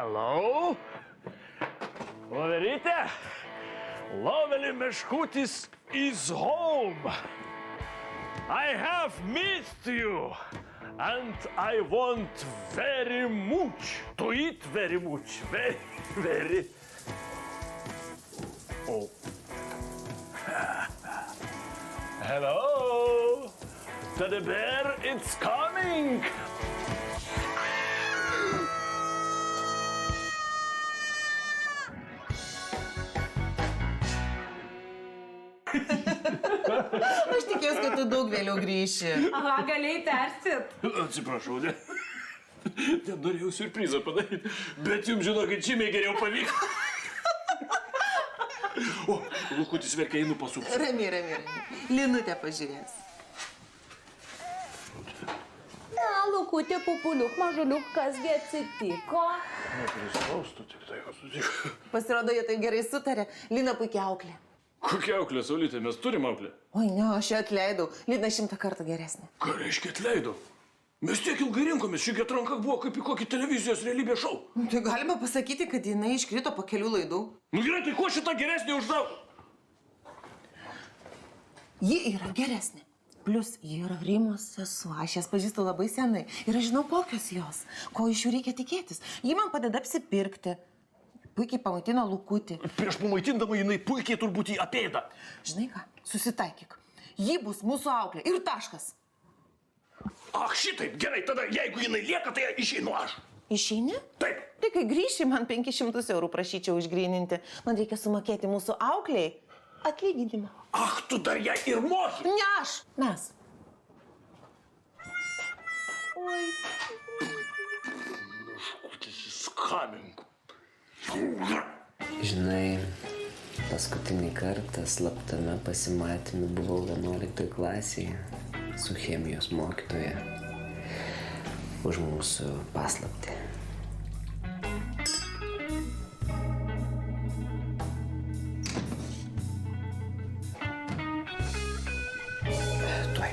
Hello? Loverytė? Lovely Meškutis is home. I have missed you. And I want very much to eat very much. Very. Oh. Hello. Teddy bear, it's coming. Aš tikėjausi, kad tu daug vėliau grįši. Aha, galėjai persit. Atsiprašau, norėjau siurprizą padaryti, bet jums žinokit, žymiai geriau pavyko. O, Lukutis verkia, einu pasukti. Ramiai. Linutė pažiūrės. Na, Lukutė, pupuliuk, mažuliuk, kasgi atsitiko? Neprispaustų tik tai, kas sutiko. Pasirodo, jie tai gerai sutarė. Lina puikiai auklė. Kokia auklė, Saulytė, mes turim auklę? Oi, ne, aš ją atleidau. Lina 100 kartų geresnė. Ką reiškia atleidau? Mes tiek ilgai rinkomės, ši atranka buvo kaip į kokį televizijos realybės šou. Tai galima pasakyti, kad jinai iškrito po kelių laidų. Nu gerai, tai kuo šitą geresnį už daug? Ji yra geresnė. Plus, ji yra Rimos sesuo. Aš jas pažįstu labai senai. Ir aš žinau, kokios jos. Ko iš jų reikia tikėtis. Ji man padeda apsipirkti. Puikiai pamaitino Lukutį. Prieš pamaitindama jinai puikiai turbūt jį apėda. Žinai ką, susitaikyk. Ji bus mūsų auklė ir taškas. Ach, šitaip, gerai, tada jeigu jinai lieka, tai išeinu aš. Išeini? Taip. Tai kai grįši, man 500 eurų prašyčiau išgryninti. Man reikia sumokėti mūsų aukliai atlyginimą. Ach, tu dar ją ir moki. Ne aš, mes. Oi. Skamink. Žinai, paskutinį kartą slaptame pasimatyme buvau 11 klasėje su chemijos mokytoja už mūsų paslaptį. Tuoj.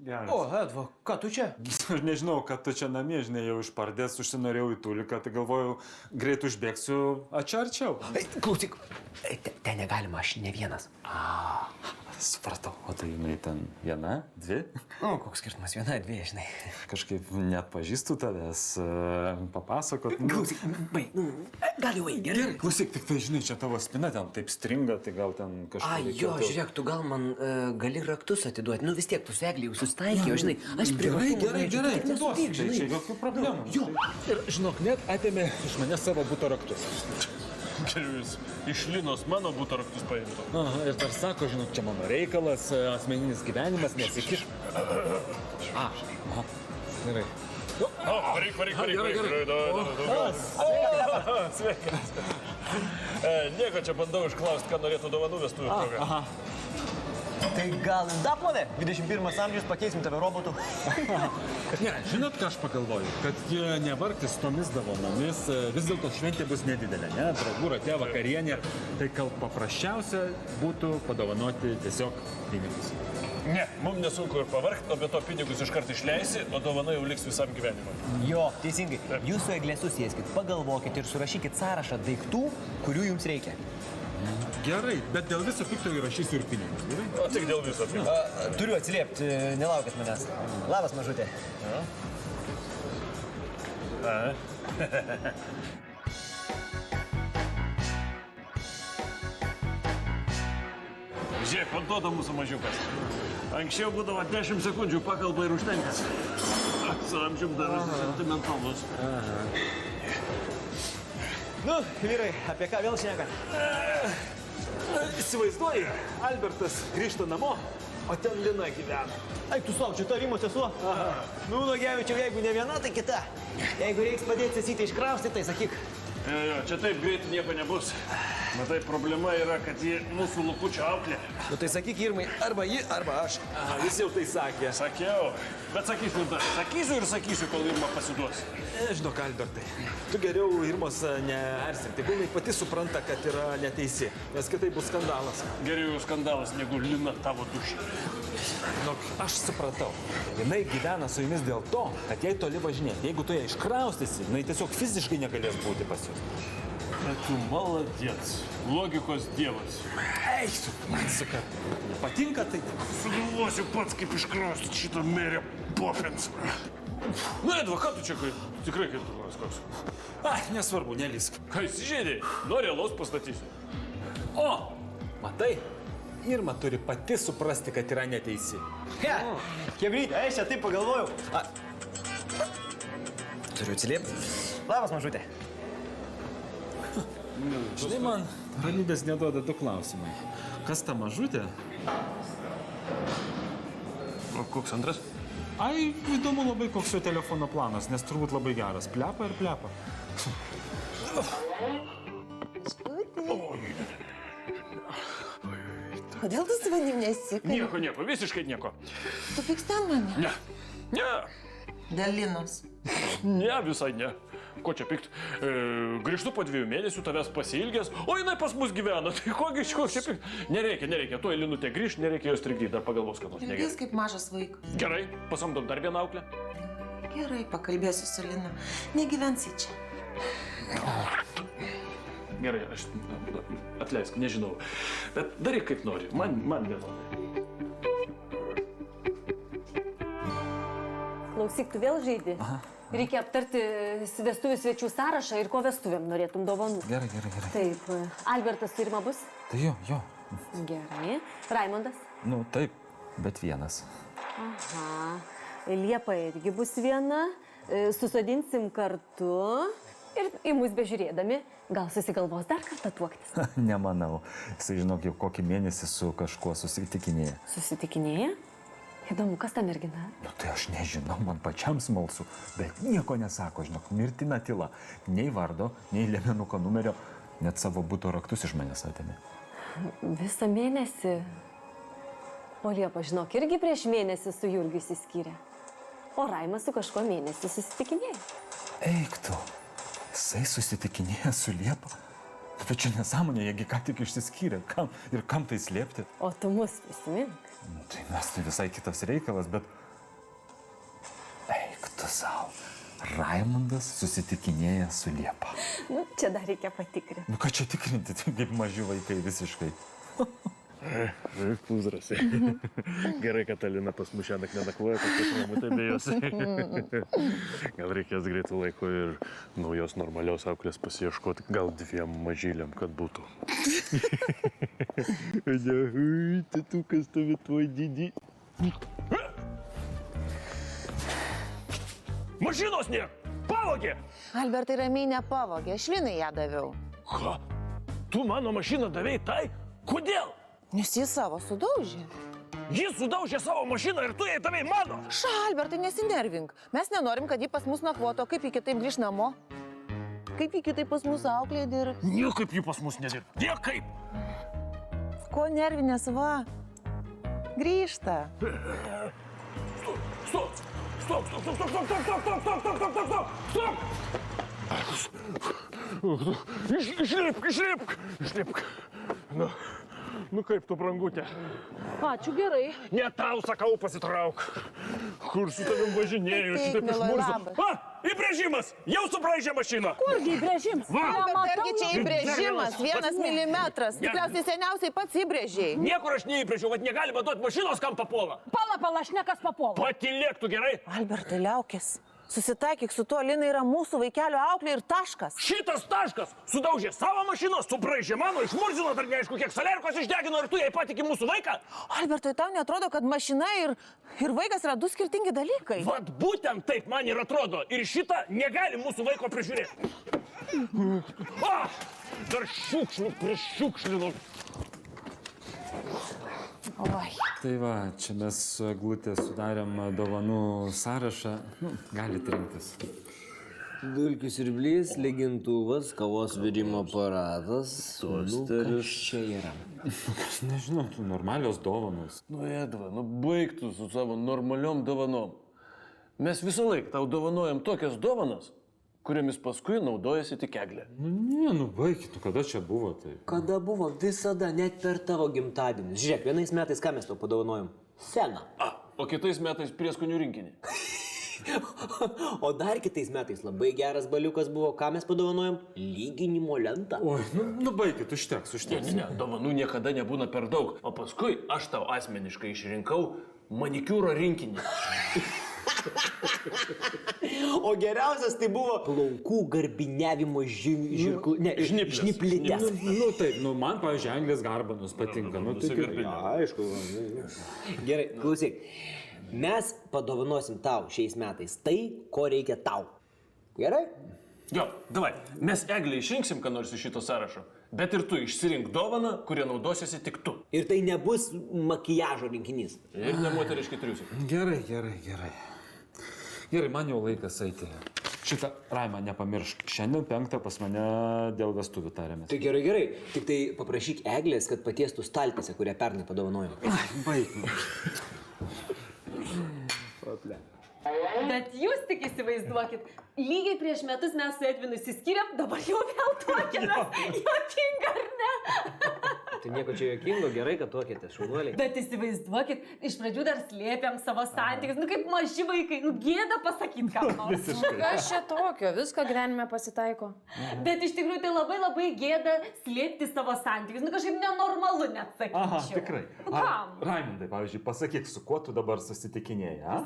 Geras. O, Edva, ką tu čia? Aš nežinau, kad tu čia namie, žinai, jau išpardės, užsinorėjau į tuliką, tai galvoju, greit užbėgsiu arčiau. Klausyk, ten negalima, aš ne vienas. Supratau, o tai jinai ten viena, dvi? Nu, koks skirtumas, viena, dvi, žinai. Kažkaip net pažįstu tavęs, papasakot. Klausyk, baig, gal jau eik, gerai? Klausyk, tik tai, žinai, čia tavo spina ten taip stringa, tai gal ten kažkaip... Jo, žiūrėk, tu gal man gali raktus atiduoti, nu vis tiek tu su Eglė jau susitaikė, žinai, aš prie... Gerai, atiduosiu, tai čia jokių problemų. Jo, Ir, žinok, net atėmė iš manęs savo buto raktus. Geriau jūs iš Linos mano buto raktus paimtų. Aha, ir dar sako, žinok, čia mano reikalas, asmeninis gyvenimas, nesikiš. Aha, gerai. Varyk. Sveikas. Nieko čia bandau išklausti, ką norėtų dovanų vestuvių proga. Tai gal indaplovė? 21 amžius pakeisim tave robotu. Ne, žinot, ką aš pagalvoju? Kad jie nevargtis tomis dovanomis, vis dėlto šventė bus nedidelė, ne? Draugų rate vakarienė. Tai gal paprasčiausia būtų padovanoti tiesiog pinigus. Ne, mums nesunku ir pavargti, o be to pinigus iškart išleisi, o dovana jau liks visam gyvenimui. Jo, teisingai. Jūs su Eglė susėskit, pagalvokit ir surašykit sąrašą daiktų, kurių jums reikia. Gerai, bet dėl viso pikto įrašysiu ir pinigus, gerai? O tik dėl viso. Turiu atsiliepti, nelaukit manęs. Labas, mažutė. Žiūrėk, pantoda mūsų mažiukas. Anksčiau būdavo 10 sekundžių pakalba ir užtenka. Su amžium darosi sentimentalus. Nu, vyrai, apie ką vėl šnekat? Įsivaizduoji, Albertas grįžta namo, o ten Lina gyvena. Eik tu sau, čia ta Rimo sesuo? Nu, Nagevičiau, jeigu ne viena, tai kita. Jeigu reiks padėti sesytę iškraustyti, tai sakyk. Jo, čia taip greit nieko nebus. Matai, problema yra, kad ji mūsų Lukučio auklė. Nu, tai sakyk Irmai, arba ji, arba aš. Jis jau tai sakė. Sakiau. Bet sakysiu dar. Sakysiu ir sakysiu, kol Irma pasiduos. Žinok, Albertai, tu geriau Irmos neerzink. Tai būnai pati supranta, kad yra neteisi, nes kitaip bus skandalas. Geriau skandalas negu Lina tavo dušė. Nu, aš supratau. Jinai gyvena su jumis dėl to, kad jai toli važinėti. Jeigu tu ją iškraustysi, jinai tiesiog fiziškai negalės būti pas jūs. Tu maladėts, logikos dievas. Eik, man saka, patinka tai. Sugalvosiu pats, kaip iškraustyti šitą merę Poppins. Na, advokatų čia tikrai kaip tu nors koks. Ai, nesvarbu, nelysk. Ką įsižeidėjai? Nori alaus pastatysiu. O, matai, Irma turi pati suprasti, kad yra neteisi. Kebrytė, aš čia taip pagalvojau. Turiu atsiliepti. Labas, mažutė. Žinai, man ramybės neduoda du klausimai. Kas ta mažutė? O koks antras? Ai, įdomu labai, koks jo telefono planas, nes turbūt labai geras. Plepa ir plepa. Kodėl tu su manim nesikalbi? Nieko, visiškai nieko. Tu pyksti ant mane? Ne, Dėl Linos. ne, visai ne. Ko čia pikt? Grįžtu po 2 mėnesių, tavęs pasiilgęs, o jinai pas mus gyvena. Tai ko čia pikt? Nereikia, tuoj Linutė grįžt, nereikia jos trikdyti, dar pagalvos, kad nors Elgės negerai. kaip mažas vaikas. Gerai, pasamdom dar vieną auklę. Gerai, pakalbėsiu su Lina. Negyvensi čia. Gerai, aš atleisk, nežinau. Bet daryk kaip nori, man vienodai. Klausyk, tu vėl žaidi? Reikia aptarti vestuvių svečių sąrašą ir ko vestuvėm norėtum dovanų. Gerai. Taip, Albertas su Irma bus? Tai jo. Gerai. Raimondas? Nu, taip, bet vienas. Aha. Liepa irgi bus viena. Susodinsim kartu ir į mus bežiūrėdami gal susigalvos dar kartą tuoktis. Nemanau. Jisai, žinok, jau kokį mėnesį su kažkuo susitikinėja. Susitikinėja? Įdomu, kas ta mergina? Nu, tai aš nežinau, man pačiam smalsu, bet nieko nesako, žinok, mirtina tyla. Nei vardo, nei liemenuko numerio, net savo buto raktus iš manęs atėmė. Visą mėnesį. O Liepa, žinok, irgi prieš mėnesį su Jurgiu išsiskyrė. O Raimas su kažkuo mėnesį susitikinėjo. Eik tu, jisai susitikinėja su Liepa. Bet čia nesąmonė, jiegi ką tik išsiskyrė. Kam tai slėpti? O tu mus prisimink. Tai mes tai visai kitas reikalas, bet... Eik tu savo. Raimundas susitikinėja su Liepa. Nu, čia dar reikia patikrinti. Nu, ką čia tikrinti, tai kaip maži vaikai visiškai. Pūzrasi. Gerai, kad Alina pas mus šiandien nenakvoja, kad aš namutė be jos. Gal reikės greitų laikų ir naujos normalios auklės pasiieškoti, gal 2 mažyliam, kad būtų. Tėtukas tave tvoj didį. Mašinos nėra! Pavogė! Albertai ramiai nepavogė, aš Linai ją daviau. Ką? Tu mano mašiną davei tai? Kodėl? Nes jis savo sudaužė. Jis sudaužė savo mašiną ir tu jai davei mano! Albertai, nesinervink. Mes nenorim, kad ji pas mus nakvotų, kaip ji kitaip grįž namo. Kaip ji kitaip pas mus auklė dirb. Niekaip ji pas mus nedirb. Niekaip! Ko nervinės, va? Grįžta. Išlipk. Nu kaip tu, brangutė? Ačiū gerai. Ne tau, sakau, pasitrauk. Kur su tavim važinėjau, šitaip išmurzu. Įbrėžimas! Jau subraižė mašiną! Kurgi įbrėžimas? Albertai, čia įbrėžimas, 1 milimetras. Tikriausiai seniausiai pats įbrėžiai. Niekur aš neįbrėžiau, vad negalima duoti mašinos, kam papuola. Pala, šnekas papuola. Patylėk tu, gerai? Albertai, liaukis. Susitaikyk su tuo, Lina yra mūsų vaikelio auklė ir taškas. Šitas taškas sudaužė savo mašiną, subraižė mano, išmurzino dar neaišku, kiek saliarkos išdegino ir tu jai patiki mūsų vaiką? Albertai, tau netrodo, kad mašina ir vaikas yra 2 skirtingi dalykai? Vat būtent taip man ir atrodo. Ir šitą negali mūsų vaiko prižiūrėti. Dar šiukšlių prišiukšlinu. Oi. Tai va, čia mes su Eglutė sudarėm dovanų sąrašą. Galite rinktis. Dulkių siurblys, lygintuvas, kavos virimo aparatas. Tosteris čia yra. Nežinau, tu normalios dovanos. Nu, Edva, baig tu su savo normaliom dovanom. Mes visą laiką tau dovanojam tokias dovanas, kuriamis paskui naudojasi tik Eglė. Baikit, kada čia buvo tai? Kada buvo? Visada, net per tavo gimtadienį. Žiūrėk, vienais metais ką mes tau padovanojom? Seną. O kitais metais prieskonių rinkinį. O dar kitais metais labai geras baliukas buvo, ką mes padovanojom? Lyginimo lentą. Oi, nu baikit, užteks. Ne, dovanų niekada nebūna per daug. O paskui aš tau asmeniškai išrinkau manikiūro rinkinį. O geriausias tai buvo plaukų garbiniavimo žnyplėtės. Nu taip, man, pavyzdžiui, Anglijos garbanus patinka. Nu, tai gerai. Aišku. Gerai, klausyk. Mes padovanosim tau šiais metais tai, ko reikia tau. Gerai? Jo, davai, mes Eglę išrinksim, ką nors iš šito sąrašo, bet ir tu išsirink dovaną, kurie naudosiesi tik tu. Ir tai nebus makiažo rinkinys. Ir ne moteriški triusiai. Gerai. Gerai, man jau laikas eiti. Šitą, Raima, nepamiršk. Šiandien 5 pas mane dėl vestuvių tarėmės. Tai gerai. Tik tai paprašyk Eglės, kad patiestų staltiesę, kurią pernai padovanojom. Baik. Bet jūs tik įsivaizduokit, lygiai prieš metus mes su Edvinu įsiskyrėm, dabar jau vėl tuokėmės. Juokinga, ar ne? Tai nieko čia juokingo, gerai, kad tuokėtės, šaunuoliai. Bet įsivaizduokit, iš pradžių dar slėpėm savo santykius, nu kaip maži vaikai, nu gėda pasakyti ką nors. Kas čia tokio, visko gyvenime pasitaiko. Bet iš tikrųjų tai labai gėda slėpti savo santykius, nu kažkaip nenormalu net sakyčiau. Aha, tikrai. Kam? Raimundai, pavyzdžiui, pasakyk, su kuo tu dabar susitikinėjai, a?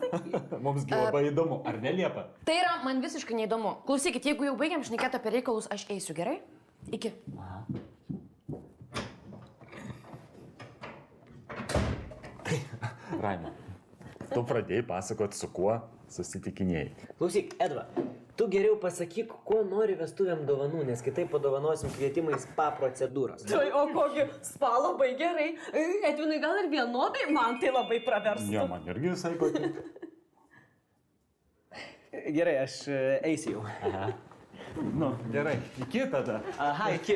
Mums labai įdomu, ar ne, Liepa? Tai yra man visiškai neįdomu. Klausykit, jeigu jau baigiam šnekėti apie reikalus, aš eisiu, gerai? Iki. Raima, tu pradėjai pasakoti, su kuo susitikinėjai. Klausyk, Edva, tu geriau pasakyk, ko nori vestuvėm dovanų, nes kitaip padovanosim kvietimą į spa procedūras. Tai o kogi, spa labai gerai. Edvinui gal ir vienodai, man tai labai praverstų. Jo, man irgi visai patinka. Gerai, aš eisiu jau. Aha. Nu, gerai, iki tada. Aha, iki.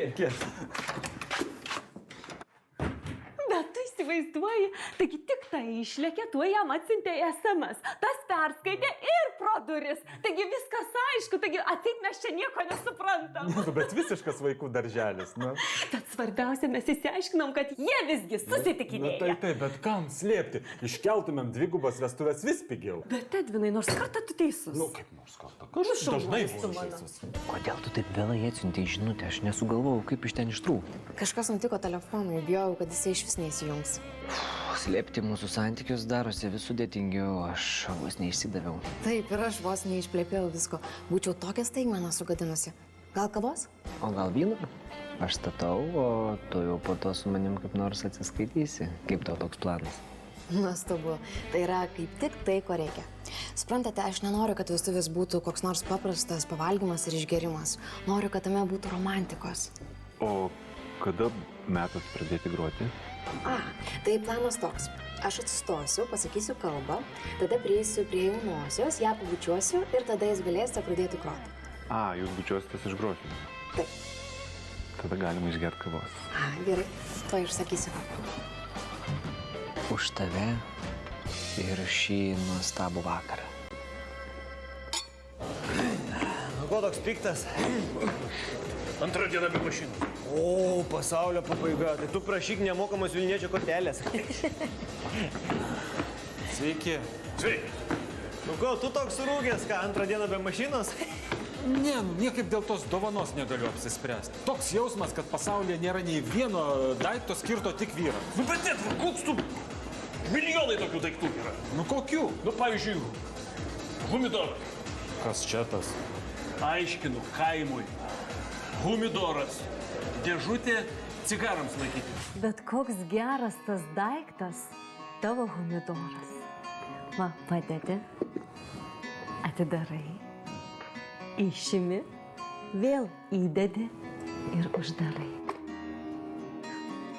Bet tu įsivaizduoji, taigi tik tai išlėkė, tuo jam atsintė SMS. Tas perskaitė ir pro duris. Taigi viskas aišku, taigi atseit mes čia nieko nesuprantam. Bet visiškas vaikų darželis, nu. Bet svarbiausia, mes įsiaiškinom, kad jie visgi susitikinėja. Taip, bet kam slėpti? Iškeltumėm dvigubas vestuvės vis pigiau. Bet Edvinai, nors kartą tu teisus. Nu, kaip nors kartą. Kažkaip dažnai būna teisus. Kodėl tu taip vėlai atsiuntei žinutę? Aš nesugalvojau, kaip iš ten ištrūkti. Kažkas nutiko telefonui, bijojau, kad jisai iš vis neįsijungs. Slėpti mūsų santykius darosi vis sudėtingiau, aš vos neišsidaviau. Taip, ir aš vos neišplėpėjau visko. Būčiau tokią staigmeną sugadinusi. Gal kavos? O gal vyno? Aš statau, o tu jau po to su manim kaip nors atsiskaitysi. Kaip tau toks planas? Nuostabu. Tai yra kaip tik tai, ko reikia. Suprantate, aš nenoriu, kad vestuvės būtų koks nors paprastas pavalgymas ir išgerimas. Noriu, kad tame būtų romantikos. O kada metas pradėti groti? Tai planas toks. Aš atsistosiu, pasakysiu kalbą, tada prieisiu prie jaunosios, ją pabučiuosiu ir tada jūs galėsite pradėti groti. Jūs bučiuositės iš groti? Taip. Tada galima išgerti kavos. Gerai, to išsakysiu. Už tave ir šį nuostabų vakarą. Ko toks piktas? Antrą dieną be mašinų. O, pasaulio pabaiga. Tai tu prašyk nemokamos Vilniečio kortelės. Sveiki. Sveiki. Nu ko, tu toks surūgęs, ką, antrą dieną be mašinos? Ne, niekaip dėl tos dovanos negaliu apsispręsti. Toks jausmas, kad pasaulyje nėra nei vieno daikto skirto tik vyrams. Nu, bet Edva, koks tu? Milijonai tokių daiktų yra. Nu, kokių? Nu, pavyzdžiui, humidoras. Kas čia tas? Aiškinu, kaimui. Humidoras. Dėžutė cigarams laikyti. Bet koks geras tas daiktas, tavo humidoras. Va, padedi, atidarai, išimi, vėl įdedi ir uždarai.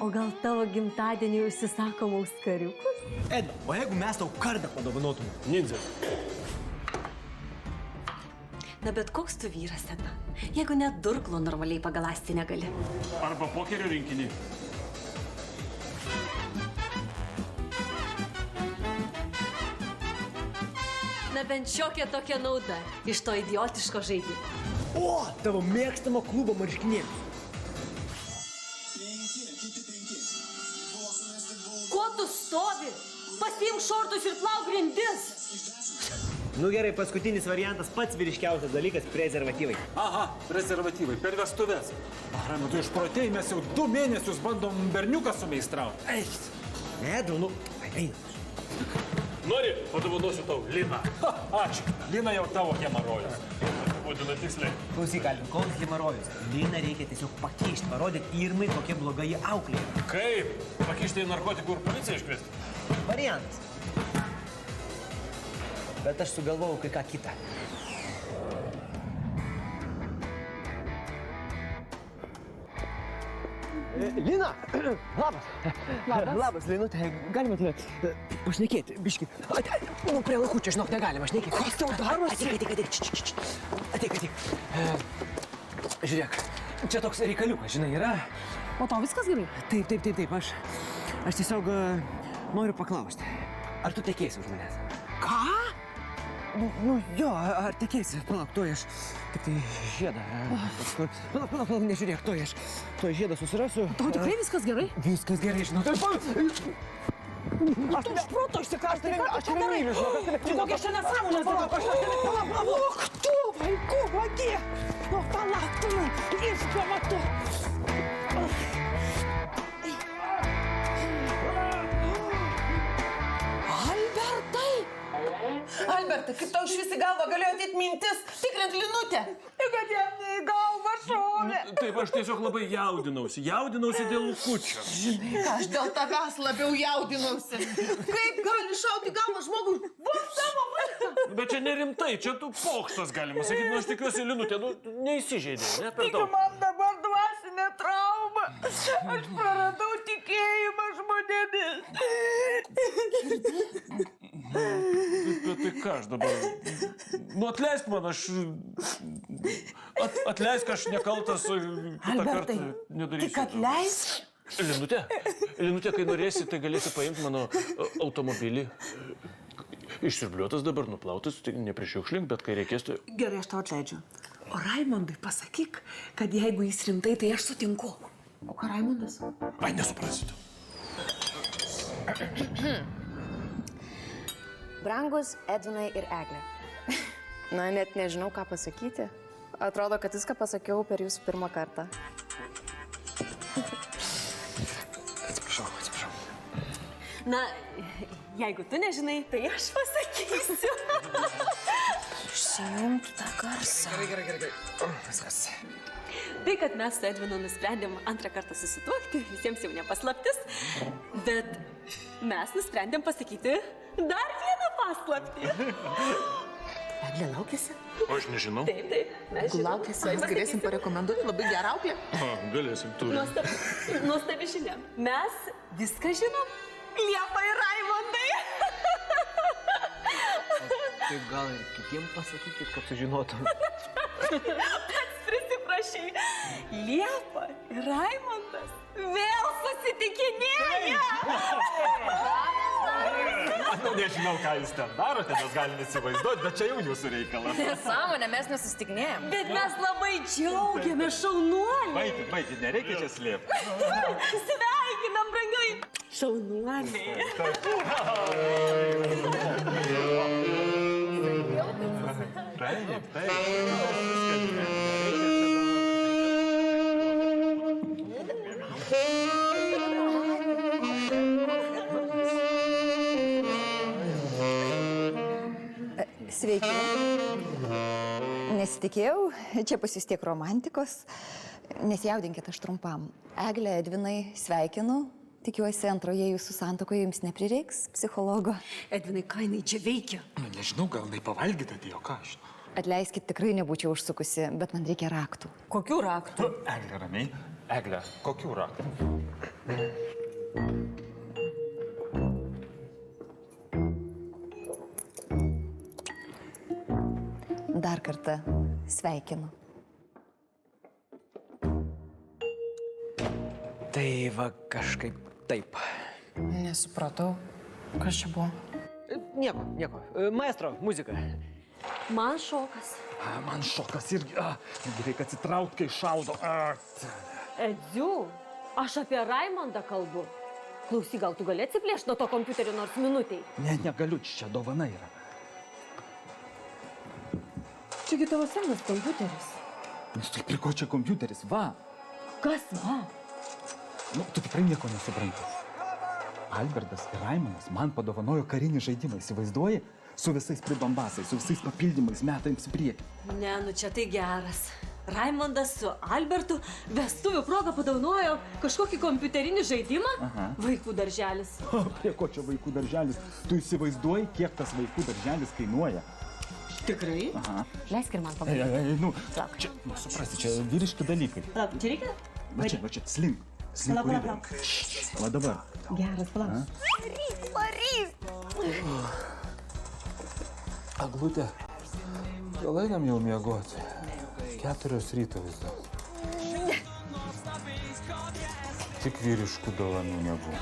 O gal tavo gimtadienį užsisako auskariukus? Edva, o jeigu mes tau kardą padovanotume? Nindzės. Na bet koks tu vyras, Edva, jeigu net durklo normaliai pagaląsti negali. Arba pokerio rinkinį. Na bent šiokia tokia nauda iš to idiotiško žaidimo. O, tavo mėgstamo klubo marškinėlis. Ko tu stovi? Pasi Pasimk šortus ir plauk grindis. Nu gerai, paskutinis variantas, pats vyriškiausias dalykas - prezervatyvai. Aha, prezervatyvai, per vestuves. Raimondai, išprotėjai, mes jau 2 mėnesius bandom berniuką sumeistrauti. Eis. Edau, nu, eina. Nori, padovanosiu tau Liną. Ačiū. Lina jau tavo hemarojus. Vadina tiksliai. Klausyk, Alvin, koks hemarojus. Liną reikia tiesiog pakeisti, parodyti Irmai, kokia bloga ji auklėja. Kaip? Pakišti į narkotikų ir policiją iškviesti? Variantas. Bet aš sugalvojau kai ką kitą. Lina! Labas! Labas, Linutė. Galima tave pašnekėti, biški. Nu, prie laikučio, žinok, negalima šnekėti. Kas tau darosi? Ateik. Žiūrėk, čia toks reikaliukas, žinai, yra. O tau viskas gerai? Taip. Aš tiesiog noriu paklausti. Ar tu tekėsi už manęs? Ką? Nu jo, ar tekėsi? Palauk, tuoj aš tik tai žiedą. Palauk, nežiūrėk, tuoj žiedą susirasiu. Tau tikrai viskas gerai? Viskas gerai, žinau. Tu iš proto išsikastai, ką tu čia darai? Tu kokia čia nesąmonė? Palauk, tu, vaikų, vagė! O, palauk, tu, išpamatu. Albertai, kaip tau iš visi galva galėjo ateiti mintis tikrint Linutę? Kad jam ne į galvą šovė. Taip, aš tiesiog labai jaudinausi. Jaudinausi dėl Lukučio. Žinai, aš dėl tavęs labiau jaudinausi. Kaip gali šauti galvą žmogui? Vos savo vaiką! Bet čia nerimtai, čia tu pokštas galima sakyti. Nu, aš tikiuosi, Linutė, neįsižeidė, ne per daug. Man dabar dvasinė trauma. Aš praradau tikėjimą žmonėmis. Bet tai ką aš dabar? Nu, atleisk man, atleisk, aš nekaltas, kitą kartą nedarysiu. Tik atleisk. Linutė, kai norėsi, tai galėsi paimti mano automobilį. Išsiurbliuotas dabar, nuplautas, tai neprišiukšlink, bet kai reikės, tai... Gerai, aš tau atleidžiu. O Raimondui pasakyk, kad jeigu jis rimtai, tai aš sutinku. O ką Raimondas? Ai, nesuprasite. Brangus Edvinai ir Eglė. Na, net nežinau, ką pasakyti. Atrodo, kad viską pasakiau per jūsų pirmą kartą. Atsiprašau. Na, jeigu tu nežinai, tai aš pasakysiu. Išsijungtų tą garsą. Gerai. Viskas. Tai, kad mes su Edvinu nusprendėm antrą kartą susituokti, visiems jau nepaslaptis, bet mes nusprendėm pasakyti dar vieną paslaptį. Eglė laukėsi? O aš nežinau. Taip, mes Jeigu laukėsi, mes galėsim parekomenduoti labai gerą auklę. Galėsim, turi. Nuostabi žinia. Mes viską žinom. Liepa ir Raimondai. Tai gal ir kitiems pasakykit, kad sužinotum. Pats prisiprašai. Liepa ir Raimondas vėl susitikinėja. Nežinau, ką jūs ten darote, mes galime įsivaizduoti, bet čia jau jūsų reikalas. Nesąmonė, mes nesustikinėjom. Bet mes labai džiaugiamės, šaunuoliai. Baigit, nereikia čia slėpti. Sveikinam, brangiai. Šaunuoliai. Sveiki. Nesitikėjau, čia pas jūs tiek romantikos. Nesijaudinkit, aš trumpam. Eglė, Edvinai, sveikinu. Tikiuosi, antroje jūsų santuokoje jums neprireiks psichologo. Edvinai, ką jinai čia veikia? Nežinau, gal jinai pavalgyti atėjo, ką aš žinau. Atleiskit, tikrai nebūčiau užsukusi, bet man reikia raktų. Kokių raktų? Eglė, ramiai. Eglė, kokių raktų? Dar kartą sveikinu. Tai va, kažkaip taip. Nesupratau, kas čia buvo. Nieko. Maestro, muzika. Man šokas. Man šokas irgi. Reikia atsitraukti, kai šaudo. Edziu, aš apie Raimondą kalbu. Klausyk, gal tu gali atsiplėšti nuo to kompiuterio nors minutiai? Ne, negaliu, čia dovana yra. Čiagi tavo senas kompiuteris. Nes tai prie ko čia kompiuteris, va. Kas va? Nu, tu tikrai nieko nesupranti. Albertas ir Raimondas man padovanojo karinį žaidimą, įsivaizduoji? Su visais pribambasais, su visais papildymais metams į priekį. Ne, nu čia tai geras. Raimondas su Albertu vestuvių progą padovanojo kažkokį kompiuterinį žaidimą? Aha. Vaikų darželis. O, prie ko čia vaikų darželis? Tu įsivaizduoji, kiek tas vaikų darželis kainuoja? Tikrai? Aha. Leisk ir man pamatyti. Nu, čia, nu, suprasti, čia vyriški dalykai. Palauk, čia reikia? Va čia, slink. Slink Palauk. koridorių. Va dabar. Geras, palauk. Aglutė, gal einam jau miegoti? 4 ryto vis dėlto. Tik vyriškų dovanų nebuvo.